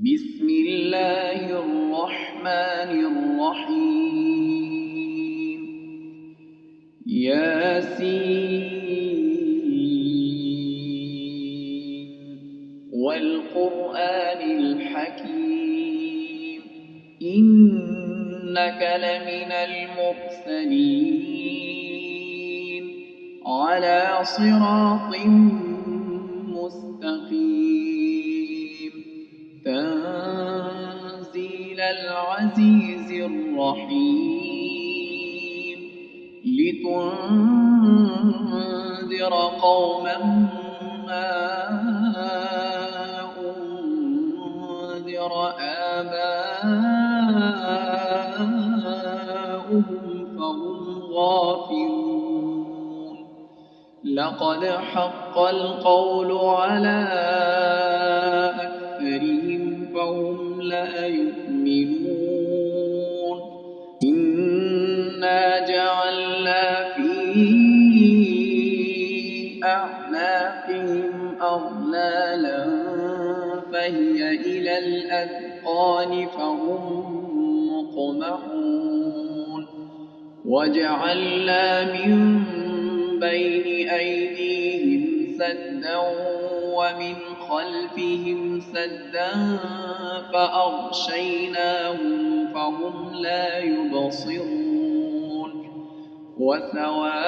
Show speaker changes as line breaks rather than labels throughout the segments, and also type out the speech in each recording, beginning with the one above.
بسم الله الرحمن الرحيم ياسين والقرآن الحكيم إنك لمن المرسلين على صراط مستقيم تنزيل العزيز الرحيم لتنذر قوما ما أنذر آباؤهم فهم غافلون لقد حق القول على أكثرهم فهم لا يؤمنون إنا جعلنا في أعناقهم أغلالا فهي إلى الأذقان فهم مقمحون وجعلنا من بين أيديهم سدا ومن خلفهم سدا فأغشيناهم فهم لا يبصرون وسواء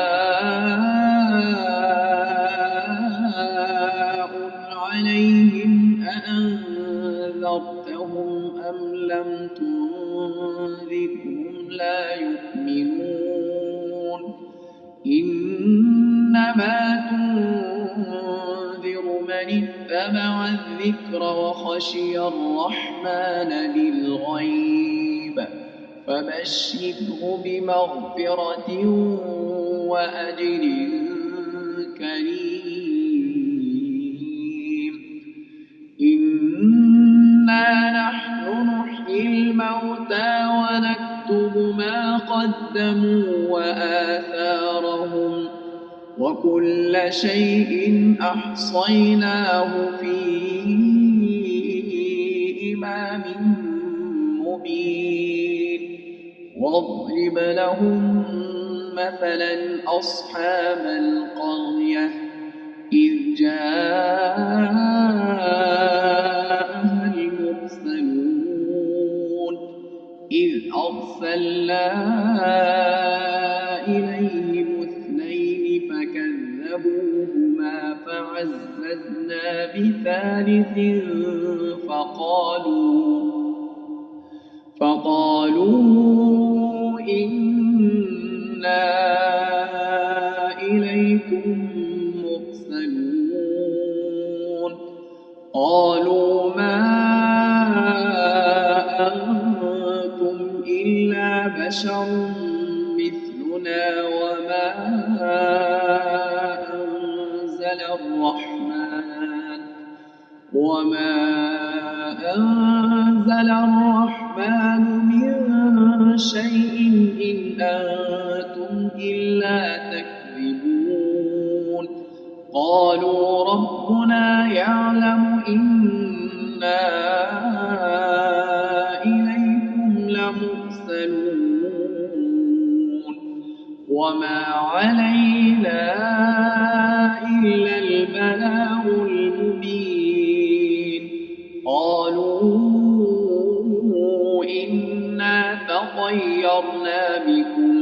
عليهم أأنذرتهم أم لم تنذرهم لا يؤمنون إنما تنذر من اتبع الذكر وخشي الرحمن بالغيب فبشره بمغفرة وأجر كريم إنا نحن نحيي الموتى ونكتب ما قدموا وآثارهم وكل شيء أحصيناه في إمام مبين واضرب لهم مثلا أصحاب القرية إذ جاءها المرسلون إذ أرسلنا إليهم اثنين فكذبوهما فعززنا بثالث فقالوا إنا إليكم مرسلون قالوا ما أنتم إلا بشر مثلنا وما أنزل الرحمن من شيء إن أنتم إلا تكذبون قالوا ربنا يعلم إنا إليكم لمرسلون وما علينا إلا البلاغ المبين قالوا إنا تطيرنا بكم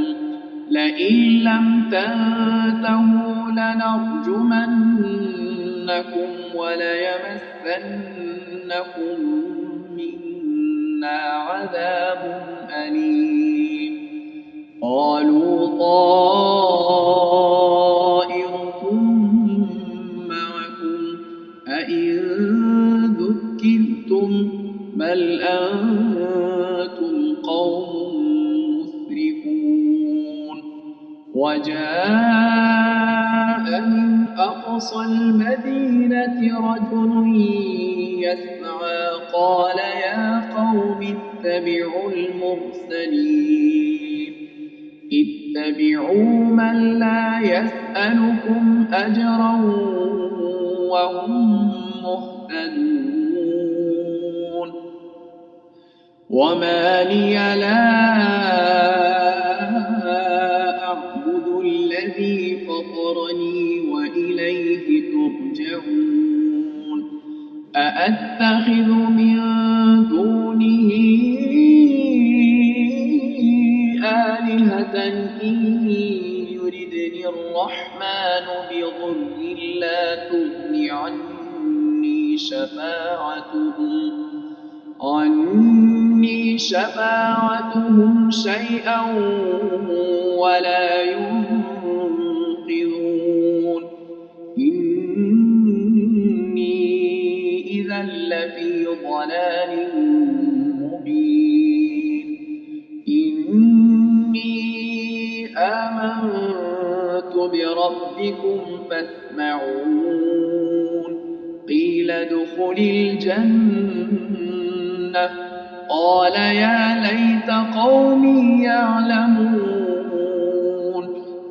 لئن لم تنتهوا لنرجمنكم وليمسنكم منا عذاب أليم قالوا طائركم معكم أئن ذكرتم بل أنتم قوم مسرفون وجاء من أقصى المدينة رجل يسعى قال يا قوم اتبعوا المرسلين اتبعوا من لا يسألكم أجرا وهم مهتدون وما لي لا أعبد الذي فطرني وإليه ترجعون أأتخذ من دونه آلهة إن يردني الرحمن بضر لا تغن عني شفاعتهم شيئا ولا ينقذون إني إذا لفي ضلال مبين إني آمنت بربكم فاسمعون قيل ادخل الجنة قال يا ليت قومي يعلمون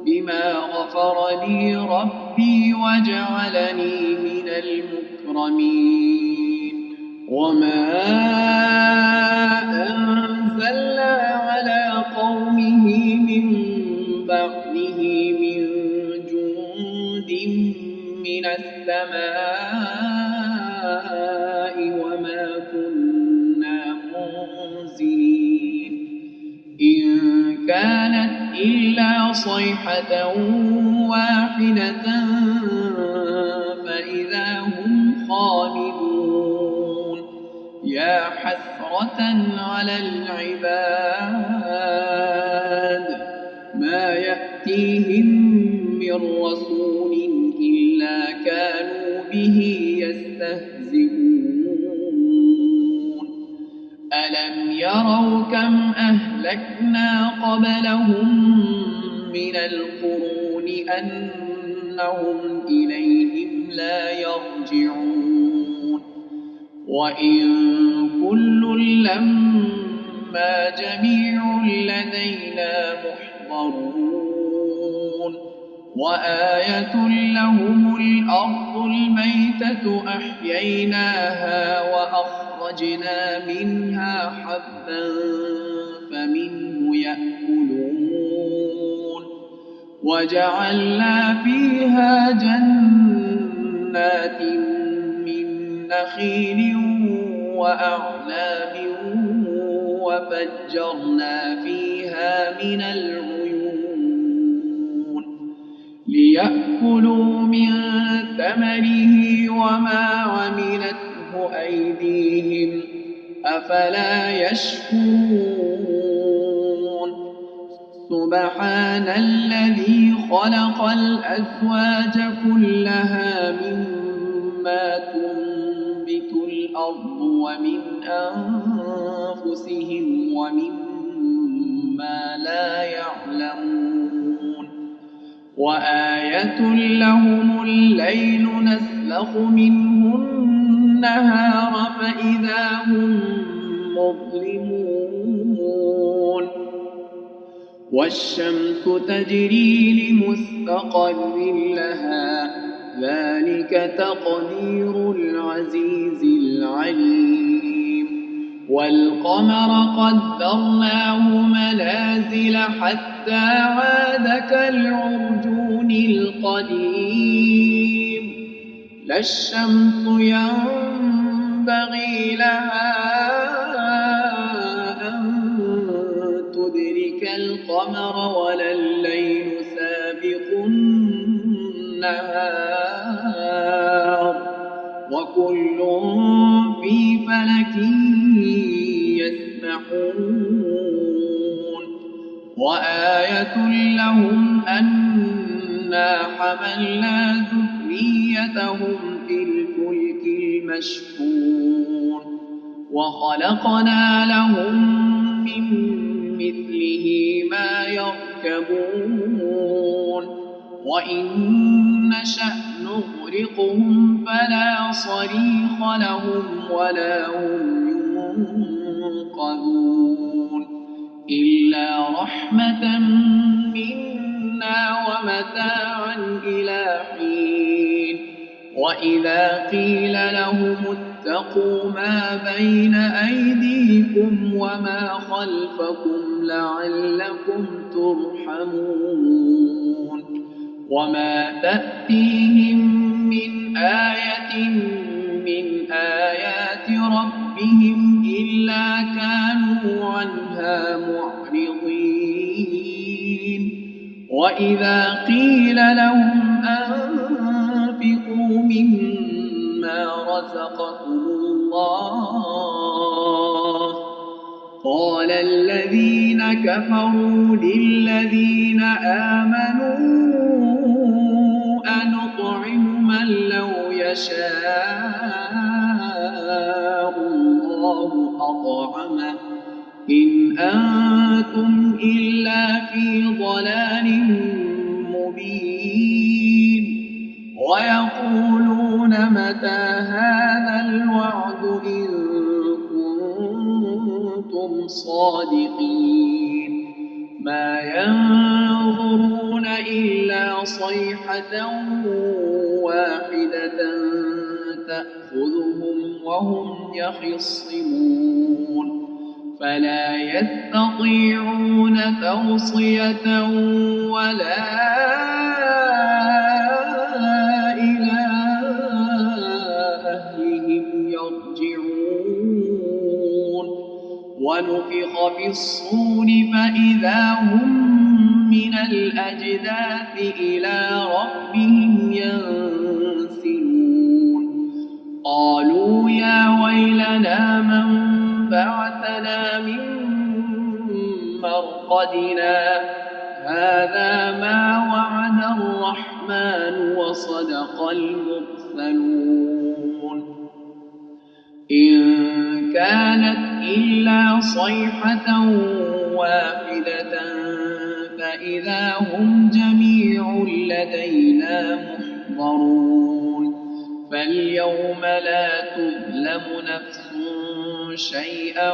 بما غفر لي ربي وجعلني من المكرمين وما أنزلنا على قومه من بعده من جند من السماء وما كنا منزلين إن كانت إلا صيحة واحدة فإذا هم خامدون يا حسرة على العباد ما يأتيهم من رسول إلا كانوا به يستهزئون ألم يروا كم أهلكنا قبلهم من القرون أنهم إليهم لا يرجعون وإن كل لما جميع لدينا محضرون وآية لهم الأرض الميتة أحييناها وأخرجنا منها حبا فمنه يأكلون وجعلنا فيها جنات من نخيل وأعناب وفجرنا فيها من العيون ليأكلوا من ثمره وما عملته أيديهم أفلا يشكرون سبحان الذي خلق الأزواج كلها مما تنبت الأرض ومن أنفسهم ومما لا يعلمون وآية لهم الليل نسلخ منه النهار فإذا هم مظلمون والشمس تجري لمستقر لها ذلك تقدير العزيز العليم والقمر قدرناه منازل حتى عاد كالعرجون القديم لا الشمس ينبغي لها أن تدرك القمر ولا الليل سابق النهار وكل في فلك يسبحون وآية لهم أنا حملنا ذريتهم في الفلك المشحون وخلقنا لهم من مثله ما يركبون وإن نشأ نغرقهم فلا صريخ لهم ولا هم ينقذون إلا رحمة منا ومتاعا إلى حين وإذا قيل لهم واتقوا ما بين أيديكم وما خلفكم لعلكم ترحمون وما تأتيهم من آية من آيات ربهم إلا كانوا عنها معرضين وإذا قيل لهم أنفقوا مما رزقكم الله قال الذين كفروا للذين آمنوا أنطعم من لو يشاء الله أطعمه إن أنتم إلا في ضلال مبين ويقولون متى هذا الوعد إن كنتم صادقين ما ينظرون إلا صيحة واحدة تأخذهم وهم يخصمون فلا يستطيعون توصية ولا إلى أهلهم يرجعون ونفخ في الصور فإذا هم من الأجداث إلى ربهم ينسلون قالوا يا ويلنا من بعثنا من مرقدنا هذا ما وعد الرحمن وصدق المرسلون إن كانت إلا صيحة واحدة فإذا هم جميع لدينا محضرون فاليوم لا تظلم نفس شيئا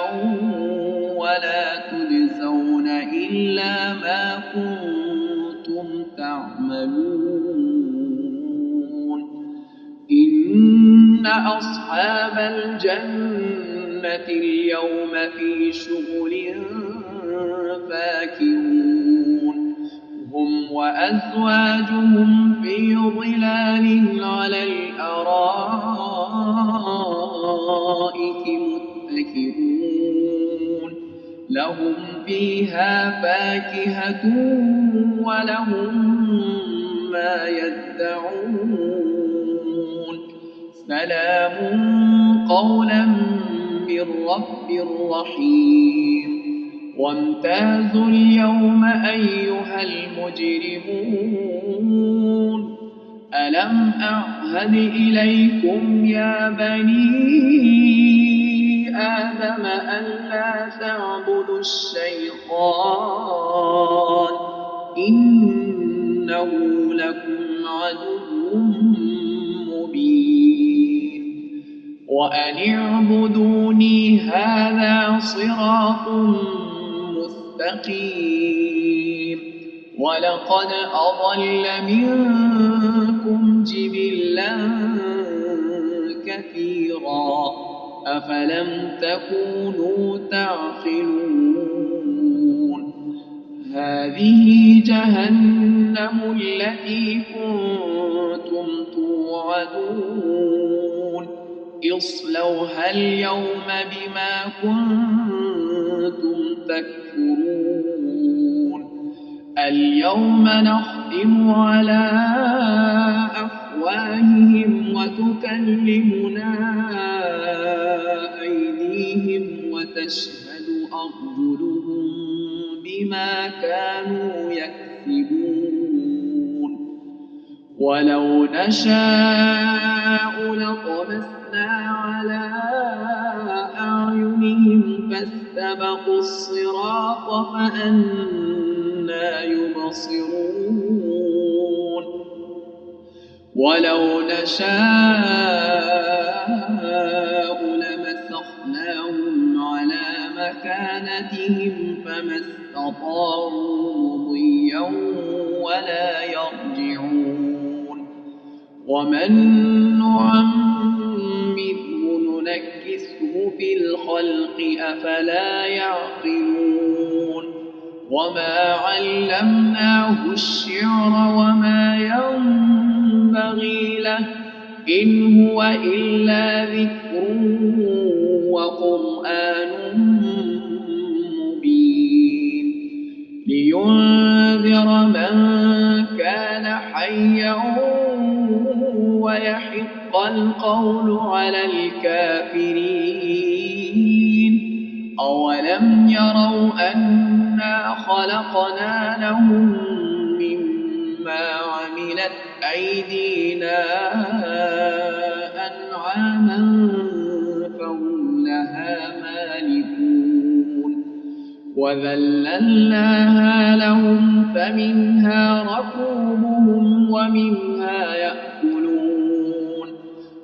ولا تجزون إلا ما كنتم تعملون إن أصحاب الجنة اليوم في شغل فاكهون هم وأزواجهم في ظلال على الأرائك متكئون لهم فيها فاكهة ولهم ما يدعون سلام قولا من رب رحيم وامتازوا اليوم أيها المجرمون ألم أعهد إليكم يا بني آدم ألا تعبدوا الشيطان إنه لكم عدو مبين وأن اعبدوني هذا صراط مستقيم ولقد أضل منكم جبلا كثيرا أفلم تكونوا تعقلون هذه جهنم التي كنتم توعدون اصلوها اليوم بما كنتم تكفرون اليوم نختم على أفواههم وتكلمنا أيديهم وتشهد أرجلهم بما كانوا يكسبون ولو نشاء لطمسنا على أعينهم فاستبقوا الصراط فأنى يبصرون ولو نشاء لمسخناهم على مكانتهم فما استطاعوا مضيا ولا يرجعون ومن نعمره في الخلق أفلا يعقلون وما علمناه الشعر وما ينبغي له إن هو إلا ذكر وقرآن مبين لينذر من كان حيا ويحق القول على الكافرين أولم يروا أنا خلقنا لهم مما عملت أيدينا أنعاما فهم لها مالكون وذللناها لهم فمنها ركوبهم ومنها يأكلون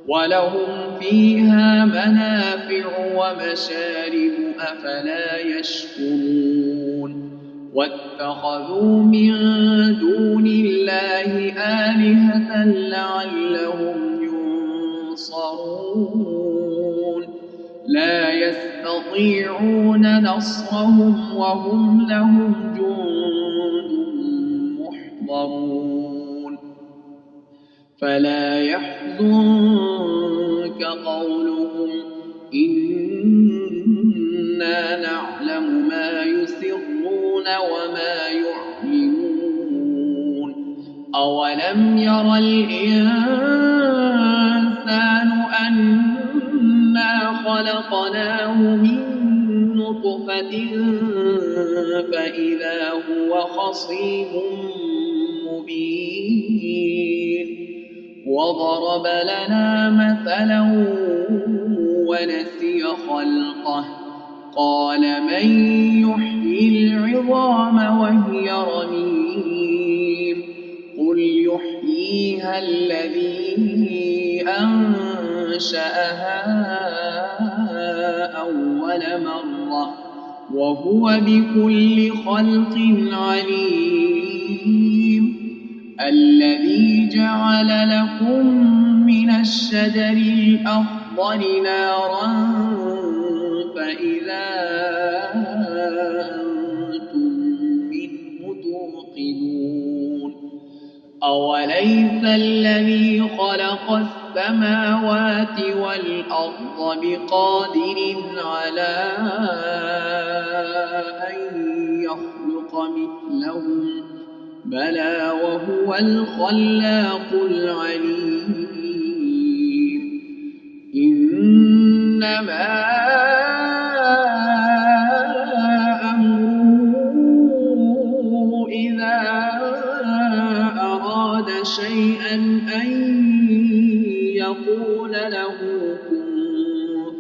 ولهم فيها منافع ومشارب أفلا يشكرون واتخذوا من دون الله آلهة لعلهم ينصرون لا يستطيعون نصرهم وهم لهم جند محضرون فلا يحزنك قولهم إنا نعلم ما يسرون وما يعلنون أولم ير الإنسان أنا خلقناه من نطفة فإذا هو خصيم مبين وضرب لنا مثلا ونسي خلقه قال من يحيي العظام وهي رميم قل يحييها الذي أنشأها أول مرة وهو بكل خلق عليم الذي جعل لكم من الشجر الأخضر نارا فإذا أنتم منه توقدون أوليس الذي خلق السماوات والأرض بقادر على أن يخلق مثلهم بلى وهو الخلاق العليم إنما أمره إذا أراد شيئا أن يقول له كن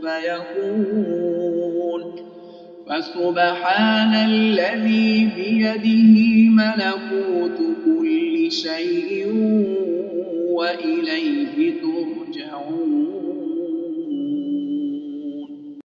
فيكون فسبحان الذي بيده ملكوت كل شيء وإليه ترجعون